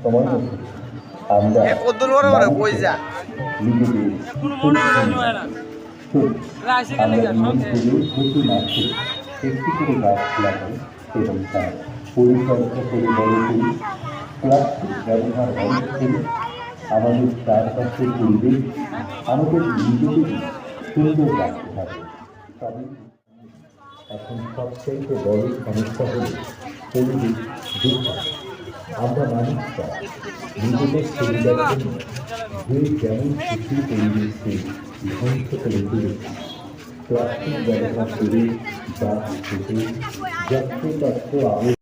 সময় মতো আমরা নিজেদের প্রতি মাসে একটি করে গাছ লাগাই এবং তার পরিচর্যা করে বড় করি। প্লাস্টিক ব্যবহার বন্ধ করি। আমাদের চারপাশের পরিবেশ আমাদের নিজেদেরই সুন্দর রাখতে হবে। তবে এখন সবচাইতে বড় সমস্যা হল পরিবেশ দূষণ। আমরা মানুষরা নিজেদের সুবিধার জন্য যে যেমন খুশি পরিবেশকে ধ্বংস করে তুলেছি। প্লাস্টিক ব্যবহার করে গাছ কেটে যত্রতত্র আবর্জনা